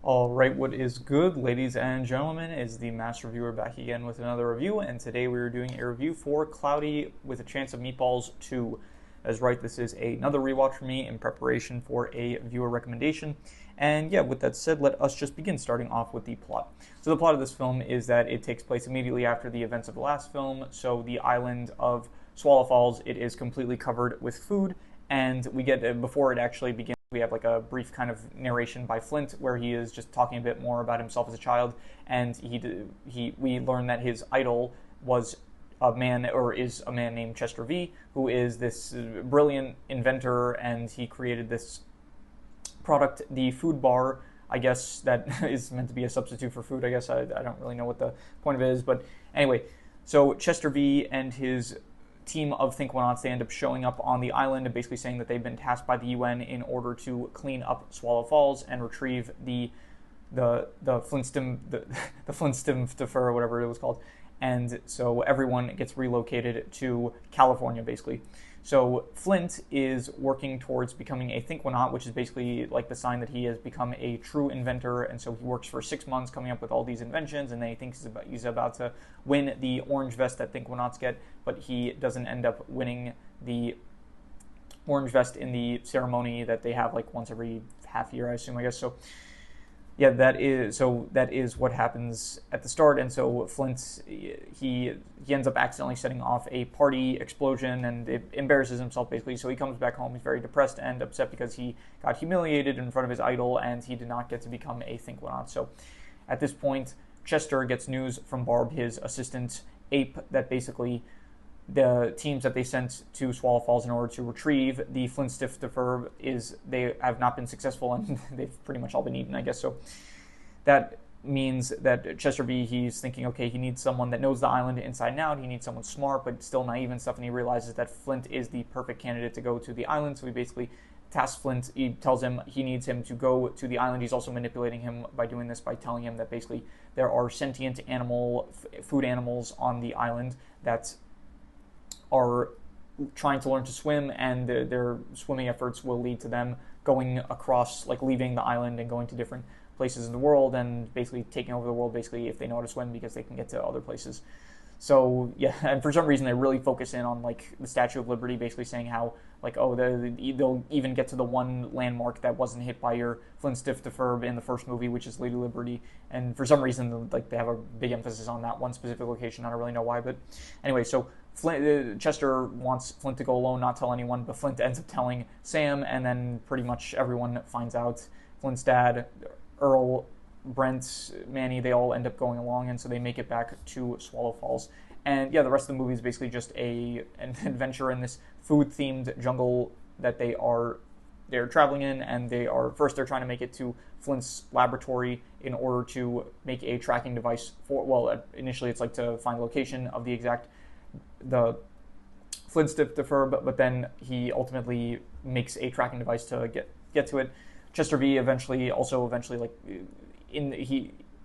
All right, what is good, ladies and gentlemen, is the Master Reviewer back again with another review, and today we are doing a review for Cloudy with a Chance of Meatballs 2. That's right, this is another rewatch for me in preparation for a viewer recommendation. And yeah, with that said, let us just begin, starting off with the plot. So the plot of this film is that it takes place immediately after the events of the last film, so the island of Swallow Falls, it is completely covered with food, and we get, before it actually begins, we have like a brief kind of narration by Flint where he is just talking a bit more about himself as a child, and we learn that his idol was a man, or is a man named Chester V, who is this brilliant inventor, and he created this product, the food bar, I guess, that is meant to be a substitute for food. I guess I don't really know what the point of it is, but anyway, so Chester V and his team of Thinkwonauts, they end up showing up on the island and basically saying that they've been tasked by the UN in order to clean up Swallow Falls and retrieve the Flintstone or whatever it was called. And so everyone gets relocated to California, basically. So Flint is working towards becoming a Thinkwonaut, which is basically like the sign that he has become a true inventor. And so he works for 6 months coming up with all these inventions, and then he thinks he's about to win the orange vest that Thinkwonauts get, but he doesn't end up winning the orange vest in the ceremony that they have like once every half year, I assume, I guess. So yeah, that is what happens at the start, and so Flint, he ends up accidentally setting off a party explosion, and it embarrasses himself basically. So he comes back home, he's very depressed and upset because he got humiliated in front of his idol, and he did not get to become a Thinkwonaut. So at this point, Chester gets news from Barb, his assistant ape, that basically the teams that they sent to Swallow Falls in order to retrieve the Flintstift they have not been successful, and they've pretty much all been eaten, I guess. So that means that Chester B, he's thinking, okay, he needs someone that knows the island inside and out. He needs someone smart but still naive and stuff, and he realizes that Flint is the perfect candidate to go to the island. So he basically tasks Flint, he tells him he needs him to go to the island. He's also manipulating him by doing this, by telling him that basically there are sentient food animals on the island that are trying to learn to swim, and their swimming efforts will lead to them going across, like leaving the island and going to different places in the world, and basically taking over the world, basically, if they know how to swim, because they can get to other places. So yeah, and for some reason they really focus in on like the Statue of Liberty, basically saying how like, oh, they'll even get to the one landmark that wasn't hit by your Flintstift in the first movie, which is Lady Liberty. And for some reason, like, they have a big emphasis on that one specific location. I don't really know why, but anyway, so Chester wants Flint to go alone, not tell anyone, but Flint ends up telling Sam, and then pretty much everyone finds out. Flint's dad, Earl, Brent, Manny, they all end up going along, and so they make it back to Swallow Falls. And yeah, the rest of the movie is basically just an adventure in this food-themed jungle that they're traveling in, and they're trying to make it to Flint's laboratory in order to make a tracking device initially it's like to find the location of the Flintstift, but then he ultimately makes a tracking device to get to it. Chester V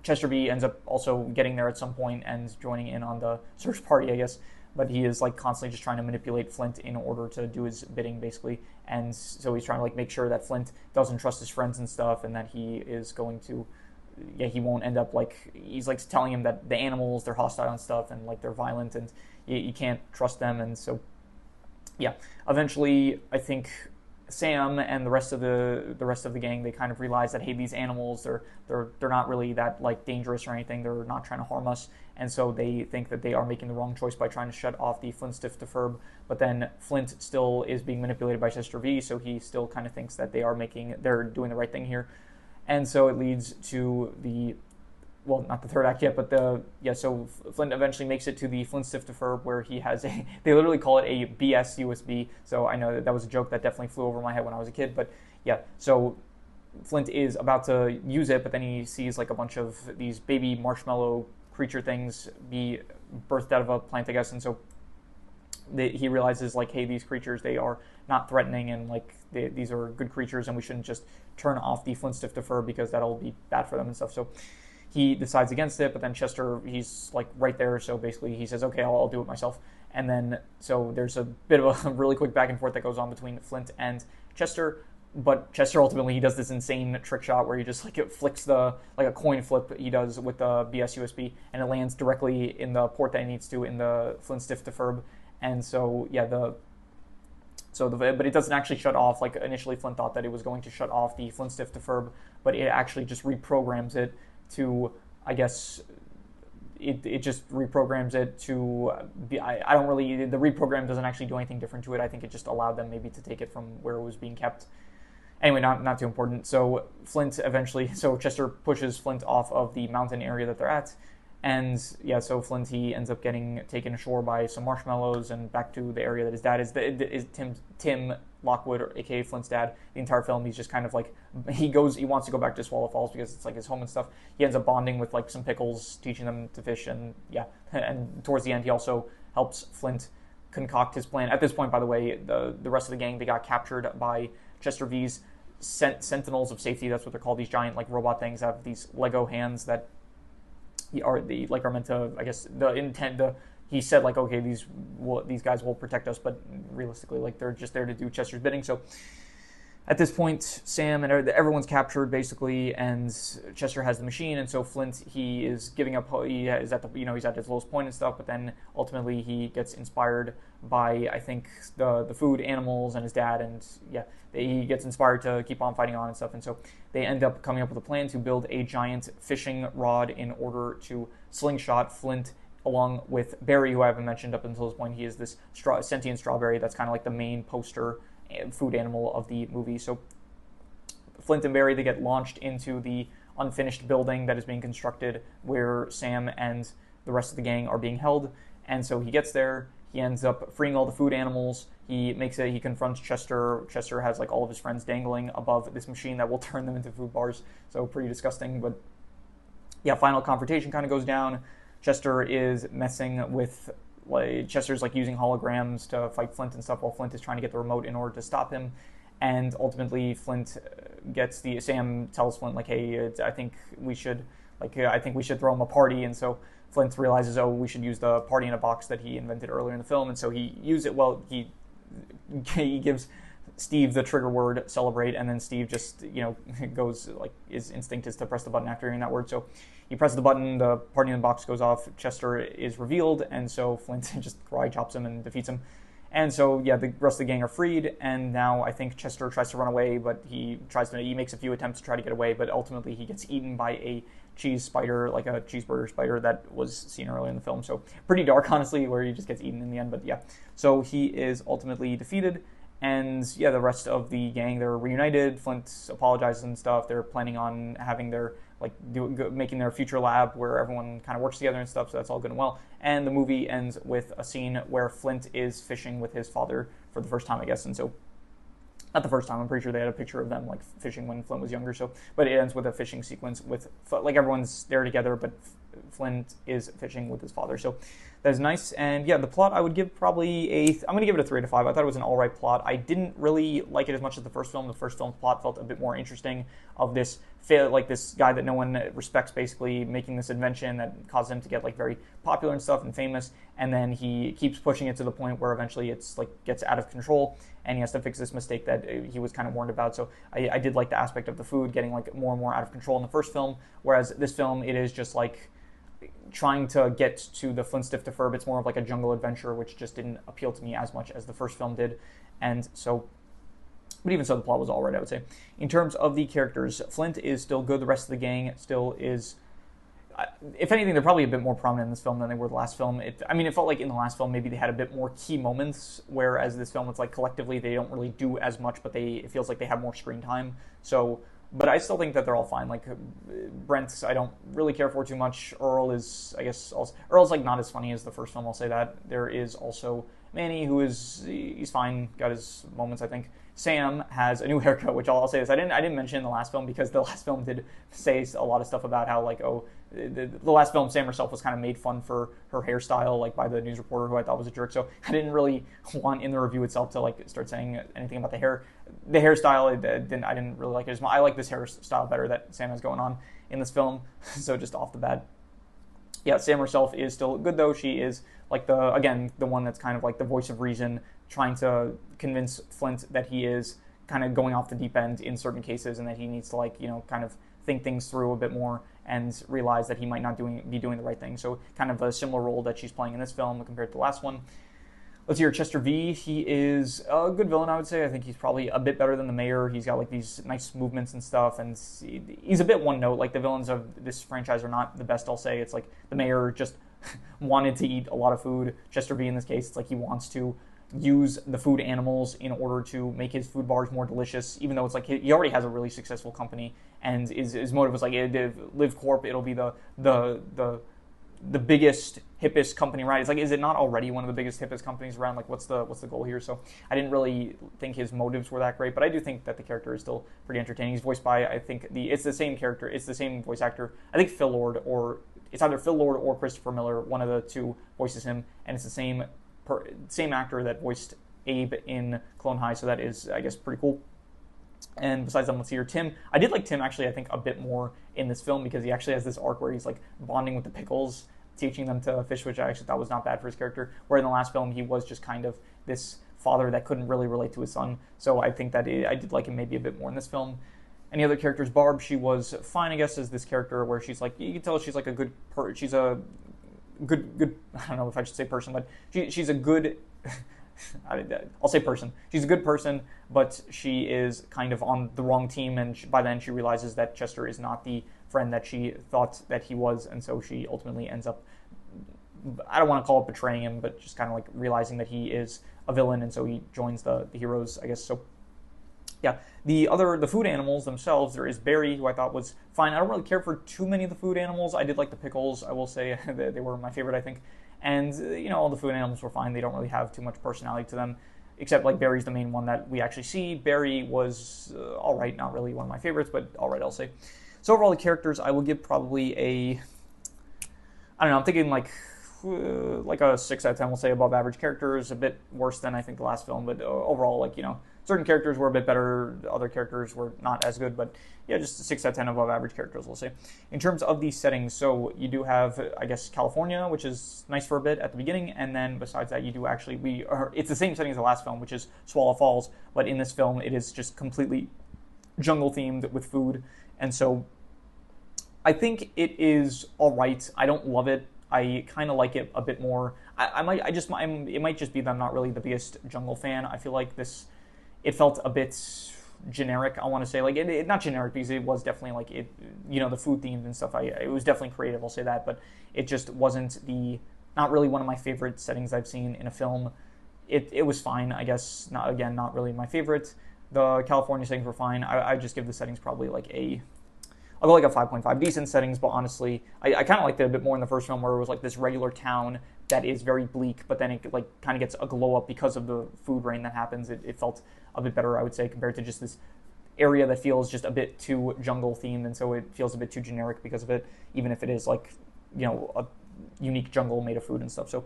Chester B ends up also getting there at some point and joining in on the search party, I guess. But he is like constantly just trying to manipulate Flint in order to do his bidding, basically. And so he's trying to like make sure that Flint doesn't trust his friends and stuff, and that he is going to, he won't end up like, he's like telling him that the animals, they're hostile and stuff, and like they're violent, and you can't trust them. And so yeah, eventually I think Sam and the rest of the gang, they kind of realize that, hey, these animals, they're not really that like dangerous or anything. They're not trying to harm us, and so they think that they are making the wrong choice by trying to shut off the Flintstift. But then Flint still is being manipulated by Chester V, so he still kind of thinks that they're doing the right thing here, and so it leads to not the third act yet, but so Flint eventually makes it to the Flintstift where he has they literally call it a BS USB, so I know that was a joke that definitely flew over my head when I was a kid, but yeah, so Flint is about to use it, but then he sees like a bunch of these baby marshmallow creature things be birthed out of a plant, I guess, and so he realizes like, hey, these creatures, they are not threatening, and like these are good creatures, and we shouldn't just turn off the Flintstift because that'll be bad for them and stuff. So he decides against it, but then Chester, he's like right there, so basically he says, okay, I'll do it myself. And then so there's a bit of a really quick back and forth that goes on between Flint and Chester, but Chester ultimately, he does this insane trick shot where he just like it flicks the like a coin flip he does with the BS USB, and it lands directly in the port that it needs to in the Flint stiff defurb. And so yeah, but it doesn't actually shut off. Like initially Flint thought that it was going to shut off the Flint stiff defurb, but it actually just reprograms it to, I guess, it just reprograms it to be, I don't really, the reprogram doesn't actually do anything different to it. I think it just allowed them maybe to take it from where it was being kept. Anyway, not too important. So Flint eventually, so Chester pushes Flint off of the mountain area that they're at, and yeah, so Flint, he ends up getting taken ashore by some marshmallows and back to the area that his dad is Tim Lockwood, or aka Flint's dad. The entire film, he's just kind of like, he wants to go back to Swallow Falls because it's like his home and stuff. He ends up bonding with like some pickles, teaching them to fish, and yeah, and towards the end, he also helps Flint concoct his plan. At this point, by the way, the rest of the gang, they got captured by Chester V's sentinels of safety. That's what they're called. These giant like robot things have these Lego hands that are meant to, I guess, the intent. He said like, okay, these guys will protect us, but realistically, like they're just there to do Chester's bidding. So at this point, Sam and everyone's captured basically, and Chester has the machine, and so Flint, he is giving up. He is at he's at his lowest point and stuff, but then ultimately he gets inspired by, I think, the food animals and his dad, and yeah, he gets inspired to keep on fighting on and stuff, and so they end up coming up with a plan to build a giant fishing rod in order to slingshot Flint, along with Barry, who I haven't mentioned up until this point. He is this sentient strawberry that's kind of like the main poster food animal of the movie. So Flint and Barry, they get launched into the unfinished building that is being constructed where Sam and the rest of the gang are being held. And so he gets there, he ends up freeing all the food animals. He confronts Chester. Chester has like all of his friends dangling above this machine that will turn them into food bars. So pretty disgusting, but yeah, final confrontation kind of goes down. Chester is messing with, like, Chester's like using holograms to fight Flint and stuff while Flint is trying to get the remote in order to stop him. And ultimately Flint Sam tells Flint like, hey, I think we should throw him a party. And so Flint realizes, oh, we should use the party in a box that he invented earlier in the film. And so he gives Steve the trigger word, celebrate, and then Steve just, goes, like, his instinct is to press the button after hearing that word. So he presses the button, the party in the box goes off, Chester is revealed, and so Flint just karate chops him and defeats him. And so, yeah, the rest of the gang are freed, and now I think Chester tries to run away, but he makes a few attempts to try to get away, but ultimately he gets eaten by a cheese spider, like a cheeseburger spider that was seen earlier in the film. So pretty dark, honestly, where he just gets eaten in the end, but yeah. So he is ultimately defeated. And yeah, the rest of the gang, they're reunited. Flint apologizes and stuff. They're planning on having their making their future lab where everyone kind of works together and stuff. So that's all good and well. And the movie ends with a scene where Flint is fishing with his father for the first time, I guess. And so, not the first time. I'm pretty sure they had a picture of them like fishing when Flint was younger. So, but it ends with a fishing sequence with like everyone's there together, but Flint is fishing with his father. So that is nice. And yeah, the plot, I would give probably I'm going to give it a 3 out of 5. I thought it was an alright plot. I didn't really like it as much as the first film. The first film's plot felt a bit more interesting, of this guy that no one respects, basically making this invention that caused him to get like very popular and stuff and famous, and then he keeps pushing it to the point where eventually it's like gets out of control and he has to fix this mistake that he was kind of warned about. So I did like the aspect of the food getting like more and more out of control in the first film, whereas this film, it is just like trying to get to the Flint Stiff Defurb. It's more of like a jungle adventure, which just didn't appeal to me as much as the first film did. And so, but even so, the plot was all right, I would say. In terms of the characters, Flint is still good. The rest of the gang still is, if anything, they're probably a bit more prominent in this film than they were the last film. It felt like in the last film maybe they had a bit more key moments, whereas this film, it's like collectively they don't really do as much, but it feels like they have more screen time. So, but I still think that they're all fine. Like Brent, I don't really care for too much. Earl is, I guess, Earl's like not as funny as the first film, I'll say that. There is also Manny, he's fine, got his moments, I think. Sam has a new haircut, which I'll say this. I didn't mention in the last film because the last film did say a lot of stuff about how like, oh, the last film, Sam herself was kind of made fun for her hairstyle, like by the news reporter who I thought was a jerk. So I didn't really want in the review itself to like start saying anything about the hairstyle. I didn't really like it as much. I like this hairstyle better that Sam has going on in this film. So just off the bat, yeah, Sam herself is still good though. She is like the one that's kind of like the voice of reason, trying to convince Flint that he is kind of going off the deep end in certain cases, and that he needs to, like, kind of think things through a bit more and realize that he might not be doing the right thing. So kind of a similar role that she's playing in this film compared to the last one. Let's hear Chester V. He is a good villain, I would say. I think he's probably a bit better than the mayor. He's got, like, these nice movements and stuff, and he's a bit one note. Like, the villains of this franchise are not the best, I'll say. It's like the mayor just wanted to eat a lot of food. Chester V, in this case, it's like he wants to use the food animals in order to make his food bars more delicious, even though it's like he already has a really successful company, and his motive was like, Live Corp, it'll be the biggest, hippest company, right? It's like, is it not already one of the biggest, hippest companies around? Like, what's the goal here? So I didn't really think his motives were that great, but I do think that the character is still pretty entertaining. He's voiced by, I think, it's the same character, it's the same voice actor. I think Phil Lord, or it's either Phil Lord or Christopher Miller, one of the two voices him, and it's the same actor that voiced Abe in Clone High, so that is, I guess, pretty cool. And besides them, let's see here, Tim. I did like Tim, actually, I think, a bit more in this film, because he actually has this arc where he's, like, bonding with the pickles, teaching them to fish, which I actually thought was not bad for his character, where in the last film, he was just kind of this father that couldn't really relate to his son. So I think that I did like him maybe a bit more in this film. Any other characters? Barb, she was fine, I guess, as this character, where she's, like, you can tell she's, like, a good she's a good, I don't know if I should say person, but she's a good, I'll say person. She's a good person, but she is kind of on the wrong team, and by then she realizes that Chester is not the friend that she thought that he was, and so she ultimately ends up, I don't want to call it betraying him, but just kind of like realizing that he is a villain, and so he joins the heroes, I guess. So yeah, the food animals themselves, there is Barry, who I thought was fine. I don't really care for too many of the food animals. I did like the pickles, I will say. They were my favorite, I think. And, all the food animals were fine. They don't really have too much personality to them, except, like, Barry's the main one that we actually see. Barry was all right, not really one of my favorites, but all right, I'll say. So overall, the characters, I will give probably I don't know, I'm thinking like a 6 out of 10, we'll say. Above average characters, a bit worse than I think the last film, but overall, like, certain characters were a bit better, other characters were not as good, but yeah, just a 6 out of 10 above average characters, we'll say. In terms of the settings, so you do have, I guess, California, which is nice for a bit at the beginning, and then besides that, you do actually, it's the same setting as the last film, which is Swallow Falls, but in this film, it is just completely jungle themed with food, and so I think it is all right. I don't love it. I kind of like it a bit more. It might just be that I'm not really the biggest jungle fan. I feel like it felt a bit generic, I want to say. Like, it not generic, because it was definitely, like, the food themed and stuff. It was definitely creative, I'll say that, but it just wasn't not really one of my favorite settings I've seen in a film. It was fine, I guess. Not really my favorite. The California settings were fine. I just give the settings probably like I'll go like a 5.5. Decent settings, but honestly, I kind of liked it a bit more in the first film, where it was like this regular town that is very bleak, but then it like kind of gets a glow up because of the food rain that happens. It felt a bit better, I would say, compared to just this area that feels just a bit too jungle themed, and so it feels a bit too generic because of it, even if it is like, a unique jungle made of food and stuff. So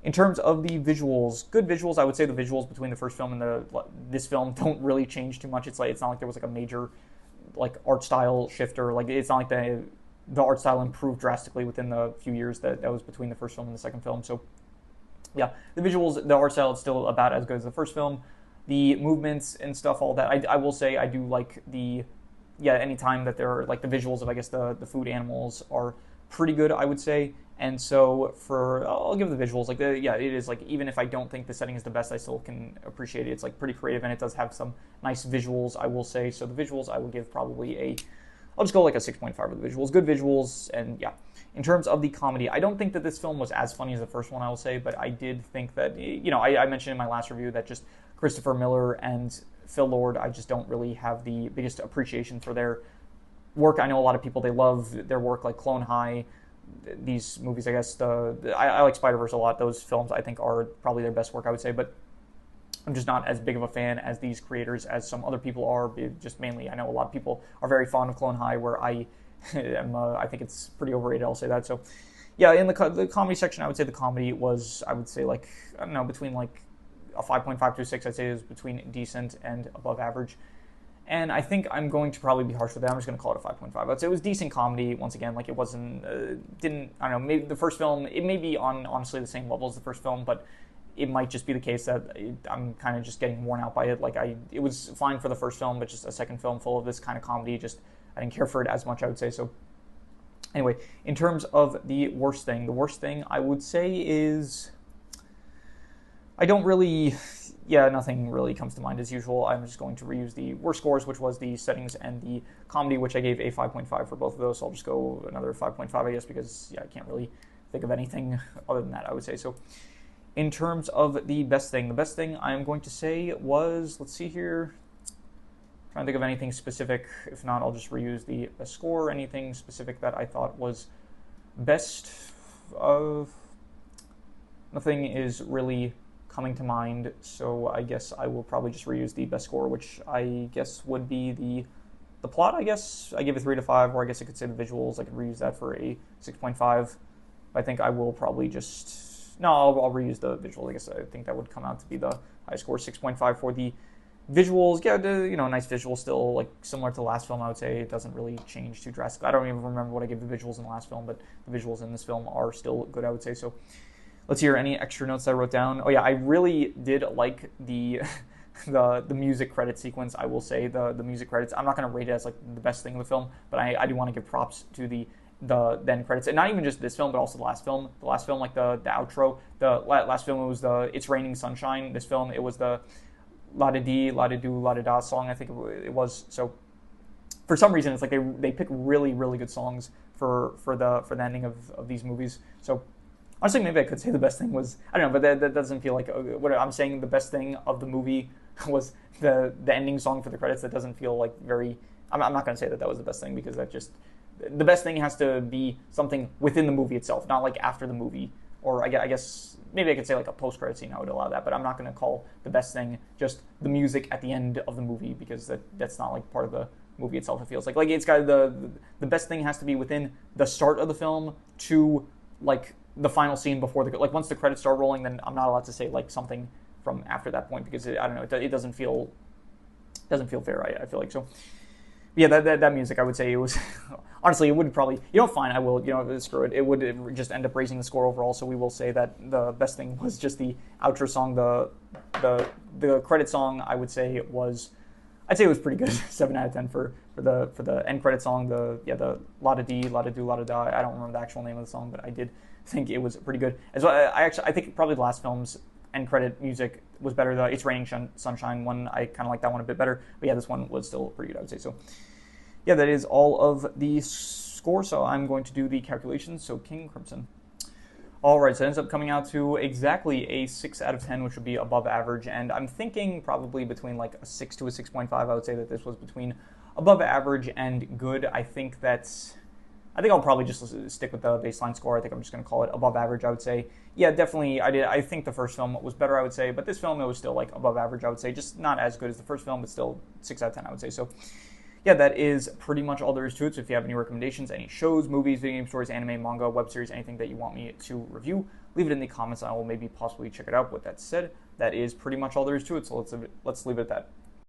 in terms of the visuals, good visuals. I would say the visuals between the first film and this film don't really change too much. It's not like there was like a major like art style shifter. Like, it's not like the art style improved drastically within the few years that was between the first film and the second film. So yeah, the visuals, the art style is still about as good as the first film. The movements and stuff, all that, I will say I do like anytime that there are like the visuals of, I guess, the food animals are pretty good, I would say. And so I'll give the visuals, like, it is like, even if I don't think the setting is the best, I still can appreciate it. It's like pretty creative, and it does have some nice visuals, I will say. So the visuals, I will give probably I'll just go like a 6.5 for the visuals. Good visuals, and yeah. In terms of the comedy, I don't think that this film was as funny as the first one, I will say, but I did think that, I mentioned in my last review that just Christopher Miller and Phil Lord, I just don't really have the biggest appreciation for their work. I know a lot of people, they love their work, like Clone High, these movies, I guess. I like Spider-Verse a lot. Those films, I think, are probably their best work, I would say, but I'm just not as big of a fan as these creators as some other people are. Just mainly, I know a lot of people are very fond of Clone High, where I think it's pretty overrated, I'll say that. So yeah, in the comedy section, I would say the comedy was, I would say, like, I don't know, between like a 5.5 to a 6, I'd say it was between decent and above average. And I think I'm going to probably be harsh with that. I'm just going to call it a 5.5. I'd say it was decent comedy. Once again, like, it wasn't, I don't know, maybe the first film, it may be on, honestly, the same level as the first film, but it might just be the case that I'm kind of just getting worn out by it. Like it was fine for the first film, but just a second film full of this kind of comedy, just I didn't care for it as much, I would say. So anyway, in terms of the worst thing I would say is I don't really, nothing really comes to mind as usual. I'm just going to reuse the worst scores, which was the settings and the comedy, which I gave a 5.5 for both of those. So I'll just go another 5.5, I guess, because I can't really think of anything other than that, I would say. So in terms of the best thing I am going to say was, let's see here, trying to think of anything specific. If not, I'll just reuse the best score. Anything specific that I thought was best of, nothing is really coming to mind, so I guess I will probably just reuse the best score, which I guess would be the plot, I guess. I give it 3 to 5, or I guess I could say the visuals. I could reuse that for a 6.5. I think I will probably just, no, I'll reuse the visuals. I guess I think that would come out to be the high score, 6.5 for the visuals. Yeah, nice visuals still, like similar to the last film, I would say. It doesn't really change too drastically. I don't even remember what I gave the visuals in the last film, but the visuals in this film are still good, I would say. So let's hear any extra notes I wrote down. Oh yeah, I really did like the the music credit sequence, I will say. The music credits, I'm not going to rate it as like the best thing of the film, but I do want to give props to the end credits. And not even just this film, but also the last film. The last film, like the outro. The last film, it was the It's Raining Sunshine. This film, it was the La-da-dee, la-da-doo, la-da-da song, I think it was. So for some reason, it's like they pick really, really good songs for the ending of these movies. So honestly, maybe I could say the best thing was, I don't know, but that doesn't feel like what I'm saying. The best thing of the movie was the ending song for the credits. That doesn't feel like very, I'm not going to say that was the best thing, because that just, the best thing has to be something within the movie itself, not like after the movie. Or I guess maybe I could say like a post-credit scene, I would allow that, but I'm not going to call the best thing just the music at the end of the movie, because that's not like part of the movie itself. It feels like it's got the best thing has to be within the start of the film to like the final scene before like once the credits start rolling, then I'm not allowed to say like something from after that point, because I don't know, it doesn't feel fair. I feel like. So yeah, that music, I would say it was honestly, it would probably, fine, I will, screw it. It would just end up raising the score overall. So we will say that the best thing was just the outro song. The credit song, I would say it was pretty good. 7 out of 10 for the end credit song. The la-da-dee, la-da-doo, la-da-da. I don't remember the actual name of the song, but I did think it was pretty good. As well, I think probably the last film's end credit music was better. The It's Raining Sunshine one, I kind of like that one a bit better. But yeah, this one was still pretty good, I would say. So yeah, that is all of the score. So I'm going to do the calculations. So King Crimson. All right, so it ends up coming out to exactly a 6 out of 10, which would be above average. And I'm thinking probably between like a 6 to a 6.5. I would say that this was between above average and good. I think I'll probably just stick with the baseline score. I think I'm just going to call it above average, I would say. Yeah, definitely, I think the first film was better, I would say. But this film, it was still like above average, I would say. Just not as good as the first film, but still 6 out of 10, I would say. So yeah, that is pretty much all there is to it. So if you have any recommendations, any shows, movies, video game stories, anime, manga, web series, anything that you want me to review, leave it in the comments. I will maybe possibly check it out. With that said, that is pretty much all there is to it. So let's leave it at that.